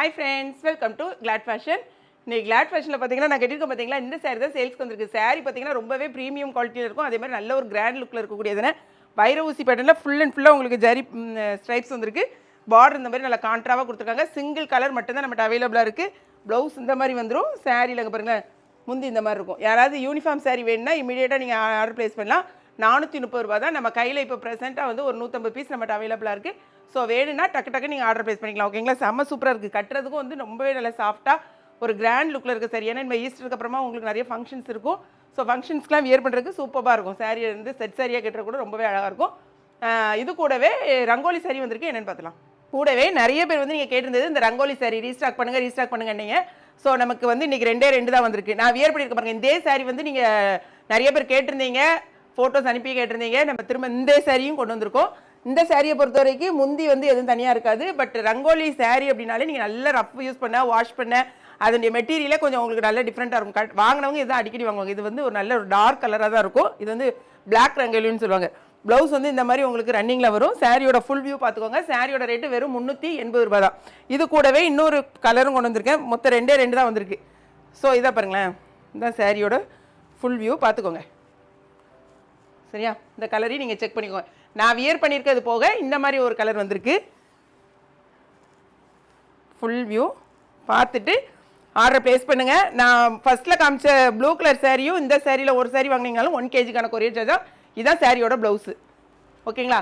Hi friends, welcome to Glad Fashion. இன்னைக்கு Glad Fashionல பாத்தீங்கன்னா நான் கட்டிருக்கேன் பாத்தீங்களா இந்த saree தான் சேல்ஸ்க்கு வந்திருக்கு. saree பாத்தீங்கன்னா ரொம்பவே பிரீமியம் குவாலிட்டில இருக்கும். அதே மாதிரி நல்ல ஒரு கிராண்ட் லுக்ல இருக்கக்கூடியதுன வைர ஊசி பேட்டர்ன்ல ஃபுல் அண்ட் ஃபுல்லா உங்களுக்கு ஜரி ஸ்ட்ரைப்ஸ் வந்திருக்கு. பார்டர் இந்த மாதிரி நல்ல கான்ட்ராவா கொடுத்திருக்காங்க. சிங்கிள் கலர் மட்டும் தான் நம்மட்ட அவேலபிளா இருக்கு. ப்ளவுஸ் இந்த மாதிரி வந்துரும். சாரீல அங்க பாருங்க முந்தி இந்த மாதிரி இருக்கும். யாராவது யூனிஃபார்ம் saree வேணும்னா இமிடியேட்டா நீங்க ஆர்டர் பிளேஸ் பண்ணலாம். 430 ரூபாய் தான். நம்ம கையில இப்போ பிரசன்ட்டா வந்து ஒரு 150 பீஸ் நம்மட்ட அவேலபிளா இருக்கு. ஸோ வேணும்னா டக்கு டக்கு நீங்கள் ஆர்டர் ப்ளேஸ் பண்ணிக்கலாம். ஓகேங்களா? செம்ம சூப்பராக இருக்குது. கட்டுறதுக்கும் வந்து ரொம்பவே நல்லா சாஃப்ட்டாக ஒரு கிராண்ட் லுக்கில் இருக்குது சார். ஏன்னா நம்ம ஈஸ்டருக்கு அப்புறமா உங்களுக்கு நிறைய ஃபங்க்ஷன்ஸ் இருக்கும். ஸோ ஃபங்க்ஷன்ஸ்க்குலாம் வியர் பண்ணுறதுக்கு சூப்பராக இருக்கும். சாரீ வந்து செட் சாரியாக கட்டுறது கூட ரொம்பவே அழகாக இருக்கும். இது கூடவே ரங்கோலி சாரி வந்திருக்கு. என்னென்னு பார்த்துலாம். கூடவே நிறைய பேர் வந்து நீங்கள் கேட்டிருந்தது இந்த ரங்கோலி சாரி ரீஸ்டாக் பண்ணுங்க நீங்கள். ஸோ நமக்கு வந்து இன்றைக்கி ரெண்டு தான் வந்திருக்கு. நான் வியர் பண்ணியிருக்க பாருங்க. இந்த சாரி வந்து நீங்கள் நிறைய பேர் கேட்டிருந்தீங்க, ஃபோட்டோஸ் அனுப்பி கேட்டிருந்தீங்க. நம்ம திரும்ப இந்த சாரியும் கொண்டு வந்திருக்கோம். இந்த சாரியை பொறுத்த வரைக்கும் முந்தி வந்து எதுவும் தனியாக இருக்காது. பட் ரங்கோலி சாரி அப்படின்னாலே நீங்கள் நல்ல ரஃப் யூஸ் பண்ண வாஷ் பண்ண அதனுடைய மெட்டீரியலே கொஞ்சம் உங்களுக்கு நல்ல டிஃப்ரெண்ட்டாக இருக்கும். வாங்கினவங்க இதான் அடிக்கடி வாங்குவாங்க. இது வந்து ஒரு நல்ல ஒரு டார்க் கலராக தான் இருக்கும். இது வந்து பிளாக் ரங்கோலின்னு சொல்லுவாங்க. ப்ளவுஸ் வந்து இந்த மாதிரி உங்களுக்கு ரன்னிங்கில் வரும். சாரியோட ஃபுல் வியூ பார்த்துக்கோங்க. சாரியோட ரேட்டு வெறும் 380 ரூபாய் தான். இது கூடவே இன்னொரு கலரும் கொண்டு வந்திருக்கேன். மொத்தம் ரெண்டு தான் வந்திருக்கு. ஸோ இதை பாருங்களேன், இதுதான் சாரியோட ஃபுல் வியூ பார்த்துக்கோங்க. சரியா? இந்த கலரையும் நீங்கள் செக் பண்ணிக்கோங்க. நான் வியர் பண்ணியிருக்கிறது போக இந்த மாதிரி ஒரு கலர் வந்திருக்கு. ஃபுல் வியூ பார்த்துட்டு ஆர்டர் ப்ளேஸ் பண்ணுங்கள். நான் ஃபஸ்ட்டில் காமிச்ச ப்ளூ கலர் சாரியும் இந்த சாரியில் ஒரு சாரி வாங்கினீங்கனாலும் 1 kgக்கான கொரியர் சார்ஜ் தான். இதுதான் சாரியோட ப்ளவுஸு. ஓகேங்களா?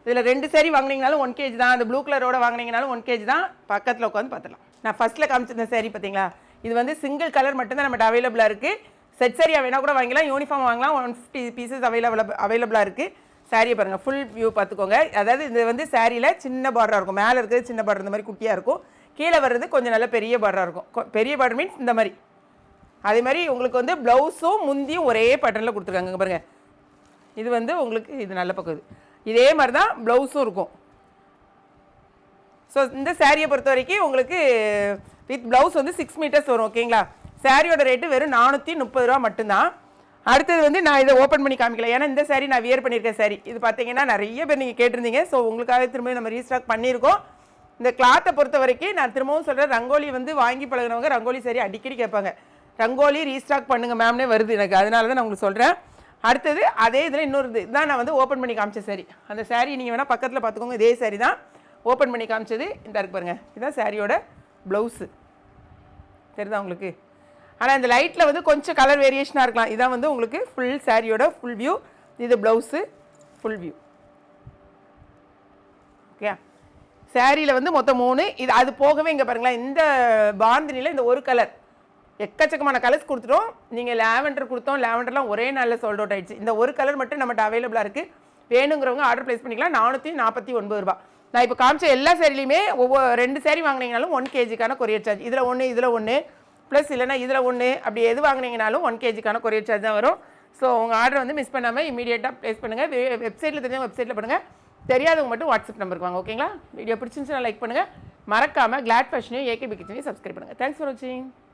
இதில் 2 சாரி வாங்கினீங்கனாலும் 1 kg தான். அந்த ப்ளூ கலரோட வாங்கினீங்கனாலும் 1 kg தான். பக்கத்தில் உட்காந்து பார்த்துலாம். நான் ஃபஸ்ட்டில் காமிச்ச இந்த சாரி பார்த்தீங்களா, இது வந்து சிங்கிள் கலர் மட்டும்தான் நம்மகிட்ட அவைலபிளாக இருக்குது. செட் சாரியாக வேணால் கூட வாங்கிக்கலாம், யூனிஃபார்ம் வாங்கலாம். 150 பீசஸ் அவைலபிளாக இருக்குது. சாரியை பாருங்கள், ஃபுல் வியூ பார்த்துக்கோங்க. அதாவது இது வந்து சாரியில் சின்ன பார்டராக இருக்கும். மேலே இருக்கிறது சின்ன பார்டர் இந்த மாதிரி குட்டியாக இருக்கும். கீழே வர்றது கொஞ்சம் நல்ல பெரிய பார்டராக இருக்கும். பெரிய பார்டர் மீன்ஸ் இந்த மாதிரி. அதே மாதிரி உங்களுக்கு வந்து ப்ளவுஸும் முந்தியும் ஒரே பேட்டர்னில் கொடுத்துருக்காங்க பாருங்கள். இது வந்து உங்களுக்கு இது நல்ல பக்கம். இதே மாதிரி தான் ப்ளவுஸும் இருக்கும். ஸோ இந்த சாரியை பொறுத்த வரைக்கும் உங்களுக்கு வித் ப்ளவுஸ் வந்து 6 மீட்டர்ஸ் வரும். ஓகேங்களா? சாரியோட ரேட்டு வெறும் 430 ரூபா மட்டும்தான். அடுத்தது வந்து நான் இதை ஓப்பன் பண்ணி காமிக்கல, ஏன்னா இந்த சாரி நான் வியர் பண்ணியிருக்கேன். சாரி இது பார்த்தீங்கன்னா நிறைய பேர் நீங்கள் கேட்டிருந்தீங்க. ஸோ உங்களுக்காக திரும்ப நம்ம ரீஸ்டாக் பண்ணியிருக்கோம். இந்த கிளாத்தை பொறுத்த வரைக்கும் நான் திரும்பவும் சொல்கிறேன், ரங்கோலி வந்து வாங்கி பழகினவங்க ரங்கோலி சாரி அடிக்கடி கேட்பாங்க. ரங்கோலி ரீஸ்டாக் பண்ணுங்க மேம்னே வருது எனக்கு. அதனால தான் நான் உங்களுக்கு சொல்கிறேன். அடுத்தது அதே இதில் இன்னொரு இதுதான் நான் வந்து ஓப்பன் பண்ணி காமிச்ச சாரி. அந்த சாரி நீங்கள் வேணால் பக்கத்தில் பார்த்துக்கோங்க. இதே சாரி தான் ஓப்பன் பண்ணி காமிச்சது. இந்த இருக்கு பாருங்கள், இதுதான் சாரியோட ப்ளவுஸு. தெரியுதா உங்களுக்கு? ஆனால் இந்த லைட்டில் வந்து கொஞ்சம் கலர் வேரியேஷனாக இருக்கலாம். இதான் வந்து உங்களுக்கு ஃபுல் சாரியோட ஃபுல் வியூ. இது ப்ளவுஸு ஃபுல் வியூ. ஓகே, சாரியில் வந்து மொத்தம் 3. இது அது போகவே இங்கே பாருங்களேன், இந்த பாந்தினியில் இந்த ஒரு கலர் எக்கச்சக்கமான கலர்ஸ் கொடுத்துட்டோம். நீங்கள் லேவெண்டர் கொடுத்தோம், லேவெண்டர்லாம் ஒரே நாளில் சோல்ட் அவுட் ஆகிடுச்சு. இந்த ஒரு கலர் மட்டும் நம்மகிட்ட அவைலபிளாக இருக்குது. வேணுங்கிறவங்க ஆர்டர் ப்ளேஸ் பண்ணிக்கலாம். 449 ரூபா. நான் இப்போ காமிச்ச எல்லா சாரிலையுமே 2 சாரி வாங்கினீங்கனாலும் 1 kgக்கான கொரியர் சார்ஜ். இதில் ஒன்று ப்ளஸ் இல்லைனா இதில் ஒன்று அப்படி எது வாங்கினீங்கனாலும் 1 kgக்கான கொரியர் சார்ஜ் தான் வரும். ஸோ உங்கள் ஆர்டர் வந்து மிஸ் பண்ணாமல் இமீடியட்டாக ப்ளேஸ் பண்ணுங்கள். வெப்சைட்டில் தெரிஞ்சவங்க வெப்சைட்டில் பண்ணுங்கள், தெரியாதவங்க மட்டும் வாட்ஸ்அப் நம்பருக்கு வாங்க. ஓகேங்களா? வீடியோ பிடிச்சிருந்துச்சுன்னா லைக் பண்ணுங்கள். மறக்காமல் கிளாட் ஃபேஷனையும் ஏகேபி கிச்சனையும் சப்ஸ்கிரைப் பண்ணுங்கள். தேங்க்ஸ் ஃபார் வாட்சிங்.